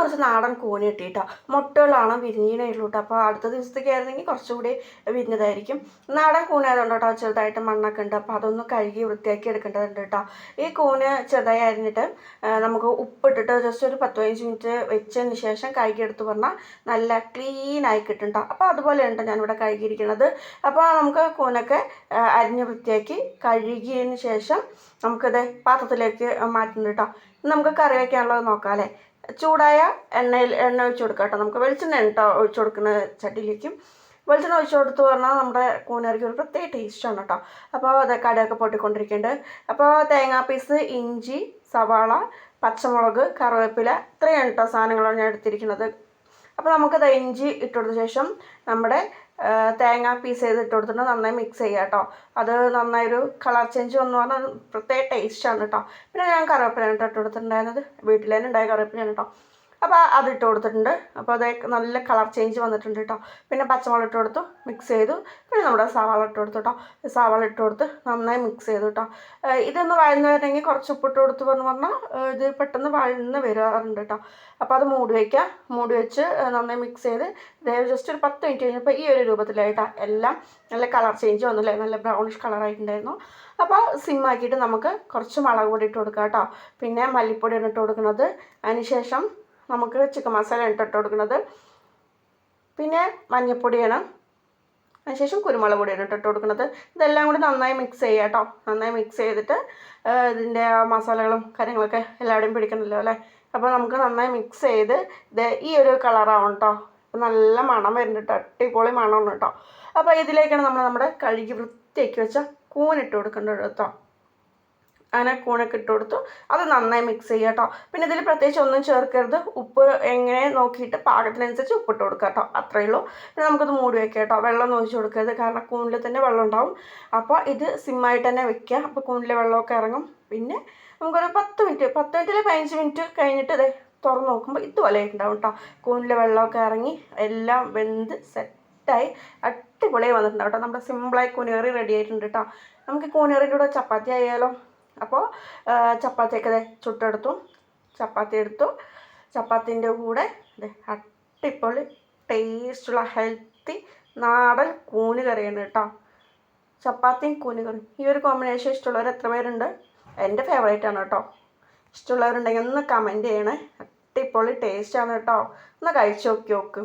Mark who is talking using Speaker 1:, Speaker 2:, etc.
Speaker 1: കുറച്ച് നാടൻ കൂന് കിട്ടിയിട്ടോ. മുട്ടകളാണ് വിരിഞ്ഞിനുള്ളൂ കേട്ടോ. അപ്പോൾ അടുത്ത ദിവസത്തേക്ക് ആയിരുന്നെങ്കിൽ കുറച്ചുകൂടി വിരിഞ്ഞതായിരിക്കും. നാടൻ കൂനായതുകൊണ്ട് കേട്ടോ ചെറുതായിട്ട് മണ്ണൊക്കെ ഉണ്ട്. അപ്പോൾ അതൊന്ന് കഴുകി വൃത്തിയാക്കി എടുക്കേണ്ടതുണ്ട് കേട്ടോ. ഈ കൂന് ചെറുതായി അരിഞ്ഞിട്ട് നമുക്ക് ഉപ്പിട്ടിട്ട് ജസ്റ്റ് ഒരു 10-15 മിനിറ്റ് വെച്ചതിന് ശേഷം കഴുകിയെടുത്ത് പറഞ്ഞാൽ നല്ല ക്ലീനായി കിട്ടും കേട്ടോ. അപ്പോൾ അതുപോലെയുണ്ട് ഞാനിവിടെ കഴുകിയിരിക്കുന്നത്. അപ്പോൾ നമുക്ക് കൂനൊക്കെ അരിഞ്ഞ് വൃത്തിയാക്കി കഴുകിയതിന് ശേഷം നമുക്കത് പാത്രത്തിലേക്ക് മാറ്റുന്നുണ്ട് കേട്ടോ. നമുക്ക് കറി വയ്ക്കാനുള്ളത് നോക്കാം അല്ലേ. ചൂടായ എണ്ണ ഒഴിച്ച് കൊടുക്കാം കേട്ടോ. നമുക്ക് വെളിച്ചെണ്ണ കേട്ടോ ഒഴിച്ച് കൊടുക്കുന്ന ചട്ടിയിലേക്കും വെളിച്ചെണ്ണ ഒഴിച്ച് കൊടുത്ത് പറഞ്ഞാൽ നമ്മുടെ കൂനറിക്ക് ഒരു പ്രത്യേക ടേസ്റ്റാണ് കേട്ടോ. അപ്പോൾ അത് കടയൊക്കെ പൊട്ടിക്കൊണ്ടിരിക്കുന്നുണ്ട്. അപ്പോൾ തേങ്ങാ പീസ്, ഇഞ്ചി, സവാള, പച്ചമുളക്, കറിവേപ്പില ഇത്രയാണ് കേട്ടോ സാധനങ്ങളാണ് ഞാൻ എടുത്തിരിക്കുന്നത്. അപ്പോൾ നമുക്കത് ഇഞ്ചി ഇട്ട് കൊടുത്ത ശേഷം നമ്മുടെ തേങ്ങ പീസ് ചെയ്ത് ഇട്ട് കൊടുത്തിട്ട് നന്നായി മിക്സ് ചെയ്യുക കേട്ടോ. അത് നന്നായൊരു കളർ ചേഞ്ച് വന്നു പറഞ്ഞാൽ പ്രത്യേക ടേസ്റ്റാണ് കേട്ടോ. പിന്നെ ഞാൻ കറിവേപ്പിലാണ് ഇട്ട് കൊടുത്തിട്ടുണ്ടായിരുന്നത്. വീട്ടിൽ തന്നെ ഉണ്ടായ കറിവേപ്പിലാണ് കേട്ടോ. അപ്പോൾ അതിട്ട് കൊടുത്തിട്ടുണ്ട്. അപ്പോൾ അത് നല്ല കളർ ചേഞ്ച് വന്നിട്ടുണ്ട് കേട്ടോ. പിന്നെ പച്ചമുളക് ഇട്ട് കൊടുത്തു, മിക്സ് ചെയ്തു. പിന്നെ നമ്മുടെ സവാള ഇട്ട് കൊടുത്തു കേട്ടോ. സവാള ഇട്ട് കൊടുത്ത് നന്നായി മിക്സ് ചെയ്തു കേട്ടോ. ഇതൊന്ന് വഴന്ന് വരണമെങ്കിൽ കുറച്ച് ഉപ്പിട്ട് കൊടുത്ത് പറഞ്ഞാൽ ഇത് പെട്ടെന്ന് വഴന്ന് വരാറുണ്ട് കേട്ടോ. അപ്പോൾ അത് മൂടി വയ്ക്കുക. മൂടി വെച്ച് നന്നായി മിക്സ് ചെയ്ത് ജസ്റ്റ് ഒരു 10 മിനിറ്റ് കഴിഞ്ഞപ്പോൾ ഈ ഒരു രൂപത്തിലായിട്ടാണ് എല്ലാം നല്ല കളർ ചേഞ്ച് വന്നില്ലേ, നല്ല ബ്രൗണിഷ് കളറായിട്ടുണ്ടായിരുന്നു. അപ്പോൾ സിമ്മാക്കിയിട്ട് നമുക്ക് കുറച്ച് മുളക് പൊടി ഇട്ട് കൊടുക്കാം കേട്ടോ. പിന്നെ മല്ലിപ്പൊടിയാണ് ഇട്ട് കൊടുക്കുന്നത്. അതിനുശേഷം നമുക്ക് ചിക്കൻ മസാല ഇട്ട് കൊടുക്കുന്നത്. പിന്നെ മഞ്ഞൾപ്പൊടിയാണ്. അതിനുശേഷം കുരുമുളക് പൊടിയാണ് ഇട്ട് കൊടുക്കുന്നത്. ഇതെല്ലാം കൂടി നന്നായി മിക്സ് ചെയ്യുക കേട്ടോ. നന്നായി മിക്സ് ചെയ്തിട്ട് ഇതിൻ്റെ മസാലകളും കാര്യങ്ങളൊക്കെ എല്ലാവരുടെയും പിടിക്കണമല്ലോ അല്ലേ. അപ്പോൾ നമുക്ക് നന്നായി മിക്സ് ചെയ്ത് ഇത് ഈ ഒരു കളറാവണം കേട്ടോ. നല്ല മണം വരുന്നുണ്ട് കേട്ടോ. അടിപൊളി മണമാണ് കേട്ടോ. അപ്പോൾ ഇതിലേക്കാണ് നമ്മുടെ കഴുകി വൃത്തിയാക്കി വെച്ച കൂനിട്ട് കൊടുക്കേണ്ടത് കേട്ടോ. അങ്ങനെ കൂനൊക്കെ ഇട്ട് കൊടുത്തു. അത് നന്നായി മിക്സ് ചെയ്യുക കേട്ടോ. പിന്നെ ഇതിൽ പ്രത്യേകിച്ച് ഒന്നും ചേർക്കരുത്. ഉപ്പ് എങ്ങനെ നോക്കിയിട്ട് പാകത്തിനനുസരിച്ച് ഉപ്പിട്ട് കൊടുക്കുക കേട്ടോ. അത്രയേ ഉള്ളൂ. പിന്നെ നമുക്കത് മൂടി വയ്ക്കുക കേട്ടോ. വെള്ളം ഒഴിച്ച് കൊടുക്കരുത്, കാരണം കൂനിൽ തന്നെ വെള്ളം ഉണ്ടാവും. അപ്പോൾ ഇത് സിമ്മായിട്ട് തന്നെ വെക്കുക. അപ്പോൾ കൂനിലെ വെള്ളമൊക്കെ ഇറങ്ങും. പിന്നെ നമുക്കൊരു 10 മിനിറ്റ് 15 മിനിറ്റ് കഴിഞ്ഞിട്ട് ഇത് തുറന്ന് നോക്കുമ്പോൾ ഇതുപോലെ ഉണ്ടാവും കേട്ടോ. കൂനിലെ വെള്ളമൊക്കെ ഇറങ്ങി എല്ലാം വെന്ത് സെറ്റായി അടിപൊളിയായി വന്നിട്ടുണ്ടാവും കേട്ടോ. നമ്മുടെ സിമ്പിളായി കൂനുകറി റെഡി ആയിട്ടുണ്ട് കേട്ടോ. നമുക്ക് കൂനുകറിൻ്റെ കൂടെ ചപ്പാത്തി ആയാലോ. അപ്പോൾ ചപ്പാത്തിയൊക്കെ ചുട്ടെടുത്തു. ചപ്പാത്തി എടുത്തു. ചപ്പാത്തിൻ്റെ കൂടെ അടിപൊളി ടേസ്റ്റുള്ള ഹെൽത്തി നാടൻ കൂന് കറിയാണ് കേട്ടോ. ചപ്പാത്തിയും കൂന് കറിയും ഈ ഒരു കോമ്പിനേഷൻ ഇഷ്ടമുള്ളവർ എത്ര പേരുണ്ട്? എൻ്റെ ഫേവറേറ്റാണ് കേട്ടോ. ഇഷ്ടമുള്ളവരുണ്ടെങ്കിൽ ഒന്ന് കമൻറ്റ് ചെയ്യണേ. അടിപൊളി ടേസ്റ്റാണ് കേട്ടോ. ഒന്ന് കഴിച്ച് നോക്കി നോക്ക്.